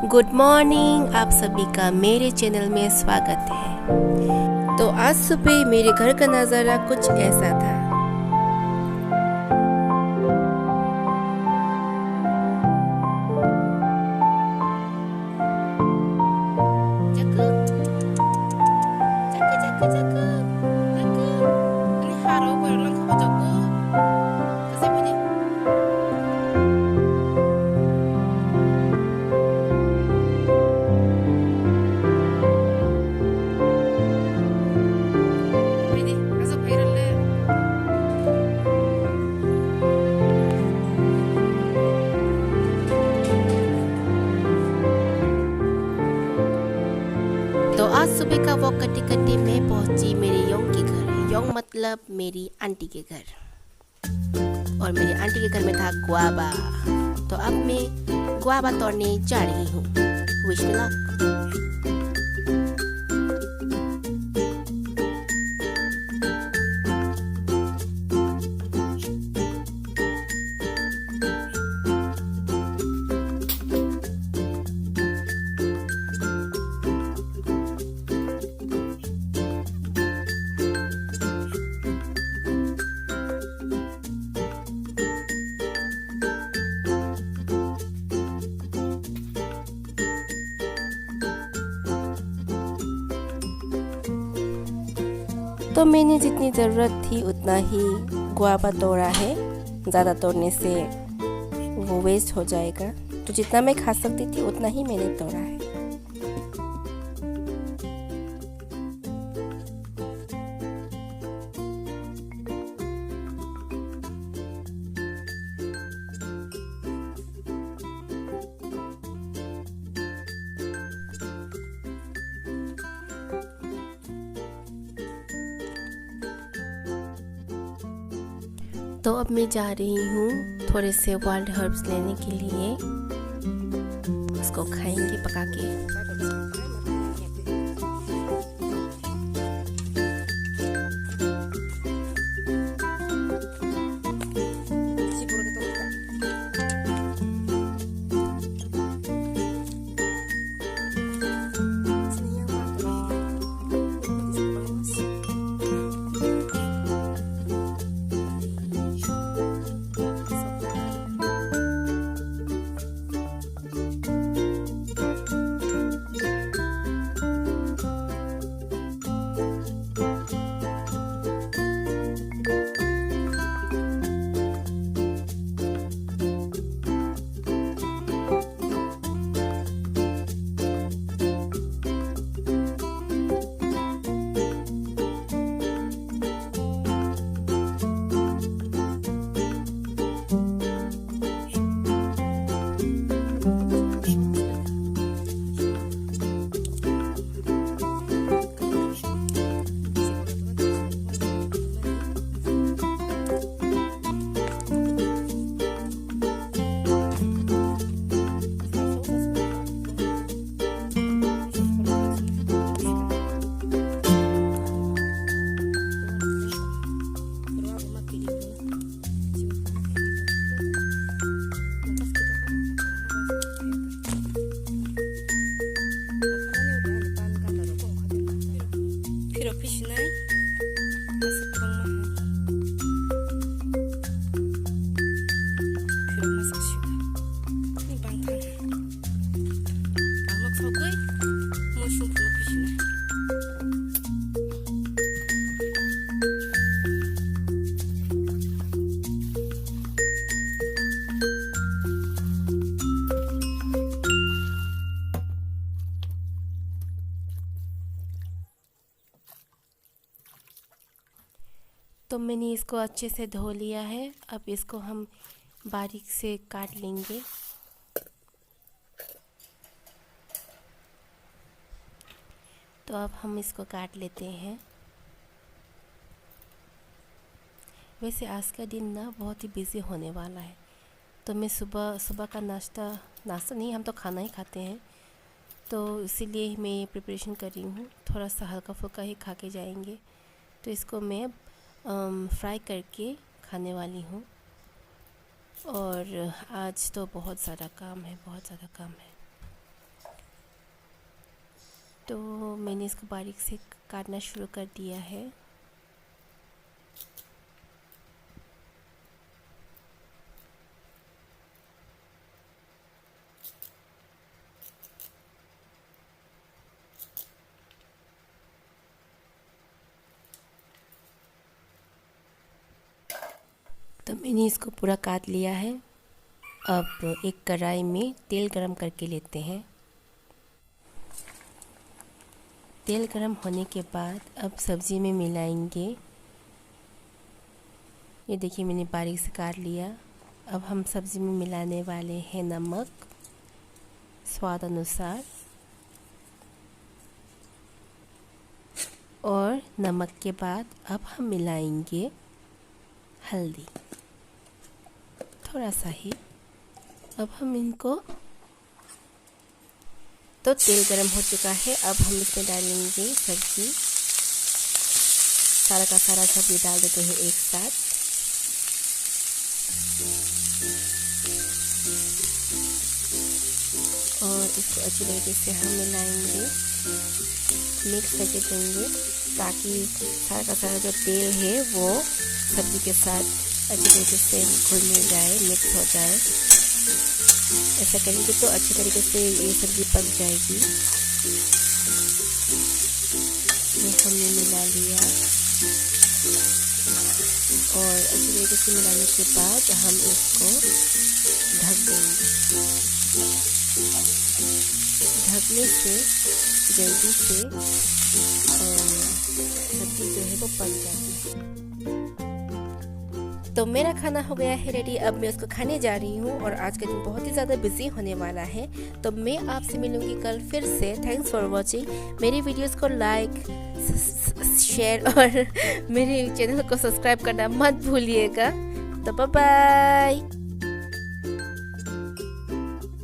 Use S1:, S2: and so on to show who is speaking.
S1: Good morning, आप सभी का मेरे चैनल में स्वागत है। तो आज सुबह मेरे घर का नज़ारा कुछ ऐसा था। तो आज सुबह का वॉक करते करते मैं पहुंची मेरे योंग के घर। योंग मतलब मेरी आंटी के घर, और मेरी आंटी के घर में था गुआवा। तो अब मैं गुआवा तोड़ने जा रही हूँ। Wish me luck. तो मैंने जितनी ज़रूरत थी उतना ही गुआवा तोड़ा है। ज़्यादा तोड़ने से वो वेस्ट हो जाएगा, तो जितना मैं खा सकती थी उतना ही मैंने तोड़ा है। तो अब मैं जा रही हूँ थोड़े से वाइल्ड हर्ब्स लेने के लिए। उसको खाएंगे पका के। तो मैंने इसको अच्छे से धो लिया है। अब इसको हम बारीक से काट लेंगे। तो अब हम इसको काट लेते हैं। वैसे आज का दिन ना बहुत ही बिज़ी होने वाला है। तो मैं सुबह का नाश्ता नहीं, हम तो खाना ही खाते हैं, तो इसीलिए मैं प्रिपरेशन कर रही हूँ। थोड़ा सा हल्का फुल्का ही खा के जाएंगे। तो इसको मैं फ्राई करके खाने वाली हूँ। और आज तो बहुत ज़्यादा काम है। तो मैंने इसको बारीक से काटना शुरू कर दिया है। तो मैंने इसको पूरा काट लिया है। अब एक कढ़ाई में तेल गरम करके लेते हैं। तेल गरम होने के बाद अब सब्ज़ी में मिलाएंगे। ये देखिए मैंने बारीक से काट लिया। अब हम सब्ज़ी में मिलाने वाले हैं नमक स्वाद अनुसार, और नमक के बाद अब हम मिलाएंगे हल्दी, थोड़ा सा ही। अब हम इनको, तो तेल गरम हो चुका है। अब हम इसमें डालेंगे सब्ज़ी, सारा का सारा सब्ज़ी डाल देते हैं एक साथ। और इसको अच्छी तरीके से हम मिलाएंगे, मिक्स करके देंगे ताकि सारा का सारा जो तेल है वो सब्ज़ी के साथ अच्छी तरीके से घुल मिल जाए, मिक्स हो जाए। ऐसा करेंगे तो अच्छी तरीके से ये सब्ज़ी पक जाएगी। ये हमने मिला लिया और अच्छी तरीके से मिलाने के बाद हम इसको ढक देंगे। ढकने से जल्दी से सब्ज़ी जो है वो पक जाती है। तो मेरा खाना हो गया है रेडी। अब मैं उसको खाने जा रही हूँ और आज का दिन बहुत ही ज़्यादा बिजी होने वाला है। तो मैं आपसे मिलूँगी कल फिर से। Thanks for watching. मेरी वीडियोस को लाइक, शेयर और मेरे चैनल को सब्सक्राइब करना मत भूलिएगा। तो बाय बाय।